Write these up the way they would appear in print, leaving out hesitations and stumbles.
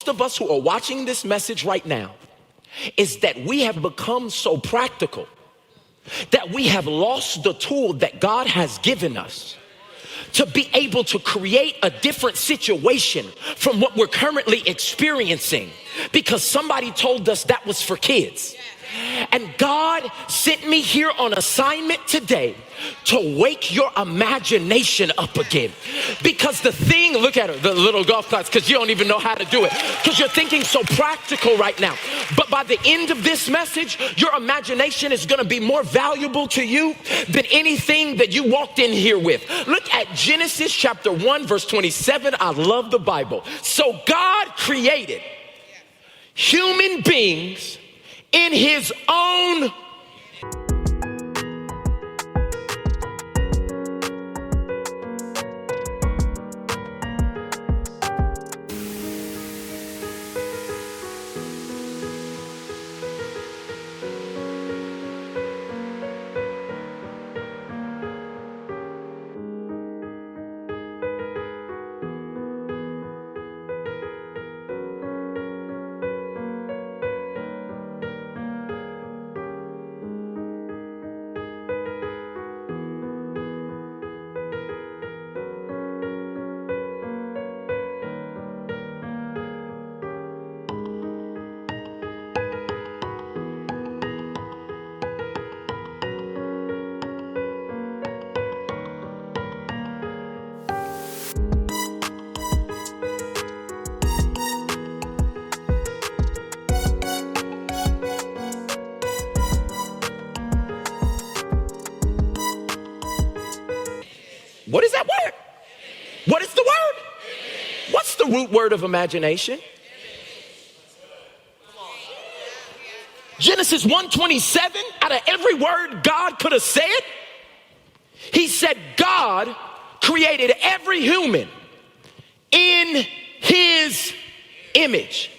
of us who are watching this message right now is that we have become so practical that we have lost the tool that God has given us to be able to create a different situation from what we're currently experiencing because somebody told us that was for kids. And God sent me here on assignment today to wake your imagination up again. Because the thing, look at her, the little golf claps, because you don't even know how to do it. Because you're thinking so practical right now. But by the end of this message, your imagination is going to be more valuable to you than anything that you walked in here with. Look at Genesis chapter 1, verse 27. I love the Bible. So God created human beings in his own. What is that word? What is the word? What's the root word of imagination? Genesis 1:27, out of every word God could have said, he said God created every human in his image.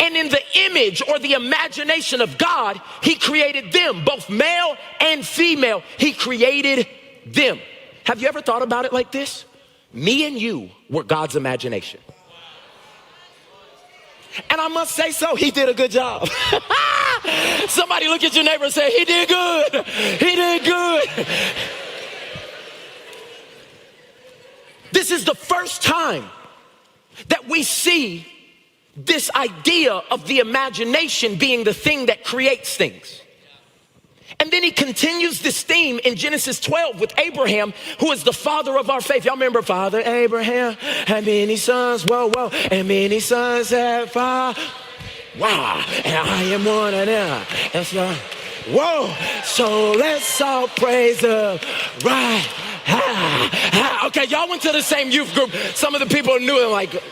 And in the image or the imagination of God, he created them, both male and female. He created them. Have you ever thought about it like this? Me and you were God's imagination. And I must say so, he did a good job. Somebody look at your neighbor and say, he did good. He did good. This is the first time that we see this idea of the imagination being the thing that creates things. And then he continues this theme in Genesis 12 with Abraham, who is the father of our faith. Y'all remember Father Abraham had many sons, whoa, and many sons had father. Wow, and I am one of them. And so, whoa, so let's all praise the right. Okay, y'all went to the same youth group. Some of the people knew it like...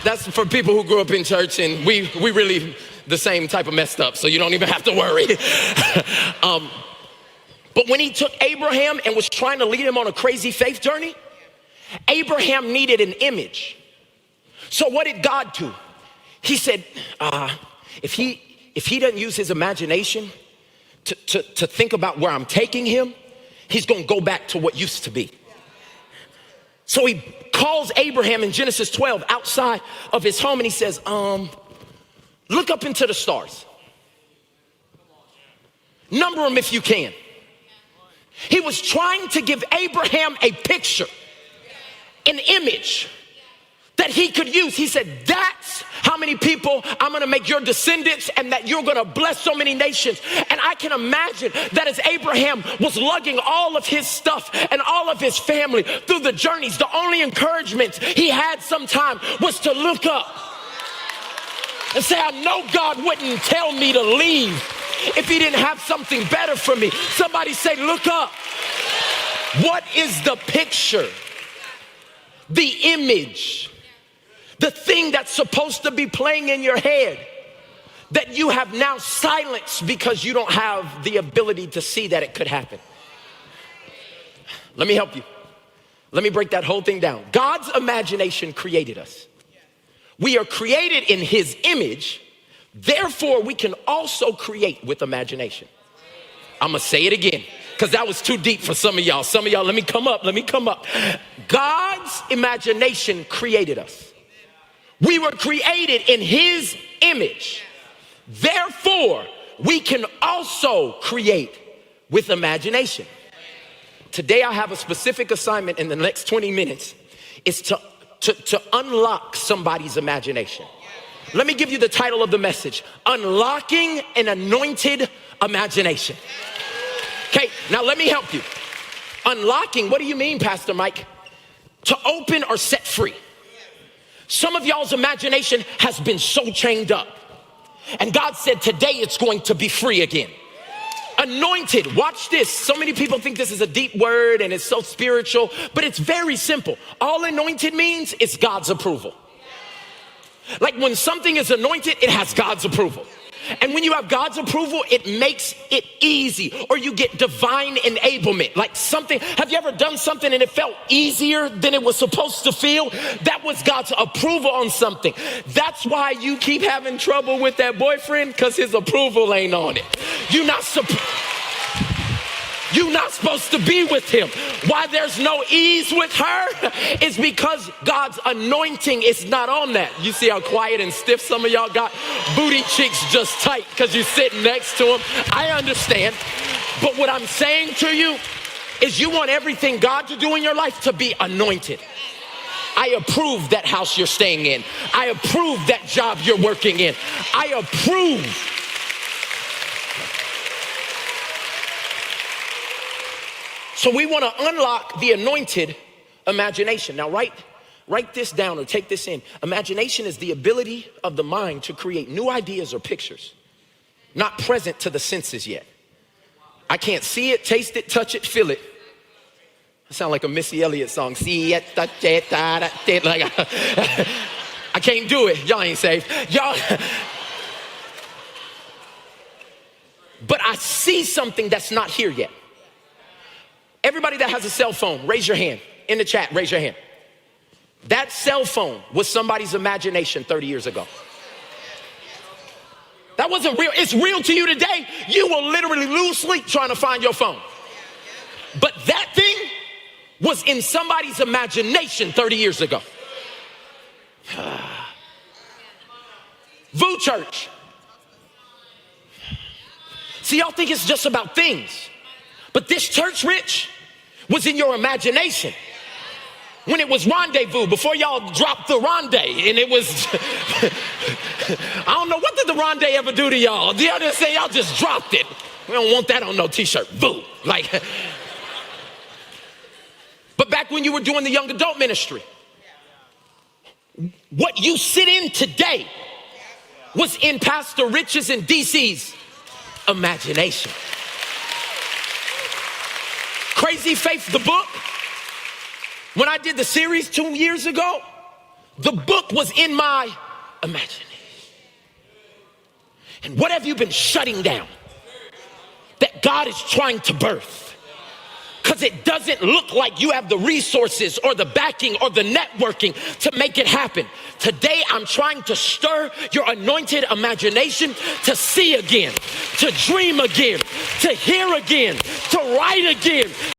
That's for people who grew up in church, and we really the same type of messed up, so you don't even have to worry. But when he took Abraham and was trying to lead him on a crazy faith journey, Abraham needed an image. So what did God do? He said, if he doesn't use his imagination to think about where I'm taking him, he's gonna go back to what used to be. So he calls Abraham in Genesis 12 outside of his home, and he says, look up into the stars. Number them if you can. He was trying to give Abraham a picture, an image that he could use. He said, that's how many people I'm going to make your descendants, and that you're going to bless so many nations. And I can imagine that as Abraham was lugging all of his stuff and all of his family through the journeys, the only encouragement he had sometime was to look up and say, I know God wouldn't tell me to leave if he didn't have something better for me. Somebody say, look up. What is the picture? The image, the thing that's supposed to be playing in your head that you have now silenced because you don't have the ability to see that it could happen. Let me help you. Let me break that whole thing down. God's imagination created us. We are created in his image. Therefore, we can also create with imagination. I'm going to say it again because that was too deep for some of y'all. Some of y'all, let me come up. God's imagination created us. We were created in his image. Therefore, we can also create with imagination. Today, I have a specific assignment in the next 20 minutes. It's to unlock somebody's imagination. Let me give you the title of the message: Unlocking an Anointed Imagination. Okay, now let me help you. Unlocking, what do you mean, Pastor Mike? To open or set free. Some of y'all's imagination has been so chained up, and God said today it's going to be free again. Anointed, watch this. So many people think this is a deep word and it's so spiritual, but it's very simple. All anointed means is God's approval. Like when something is anointed, it has God's approval. And when you have God's approval, it makes it easy, or you get divine enablement. Like something, have you ever done something and it felt easier than it was supposed to feel? That was God's approval on something. That's why you keep having trouble with that boyfriend, because his approval ain't on it. You're not supposed to be with him. Why there's no ease with her is because God's anointing is not on that. You see how quiet and stiff some of y'all got? Booty cheeks just tight because you're sitting next to him. I understand. But what I'm saying to you is you want everything God to do in your life to be anointed. I approve that house you're staying in. I approve that job you're working in. I approve. So we want to unlock the anointed imagination. Now write this down or take this in. Imagination is the ability of the mind to create new ideas or pictures, not present to the senses yet. I can't see it, taste it, touch it, feel it. I sound like a Missy Elliott song. See it, touch it, like I can't do it. Y'all ain't safe. Y'all. But I see something that's not here yet. Everybody that has a cell phone, raise your hand. In the chat, raise your hand. That cell phone was somebody's imagination 30 years ago. That wasn't real. It's real to you today. You will literally lose sleep trying to find your phone. But that thing was in somebody's imagination 30 years ago. VU Church. See, y'all think it's just about things. But this church, Rich, was in your imagination. When it was rendezvous, before y'all dropped the rendezvous, and it was, I don't know, what did the rendezvous ever do to y'all? The other say y'all just dropped it. We don't want that on no t-shirt, VU. Like, but back when you were doing the young adult ministry, what you sit in today was in Pastor Rich's and DC's imagination. Crazy Faith, the book, when I did the series 2 years ago, the book was in my imagination. And what have you been shutting down that God is trying to birth? Because it doesn't look like you have the resources or the backing or the networking to make it happen. Today, I'm trying to stir your anointed imagination to see again, to dream again, to hear again, to write again,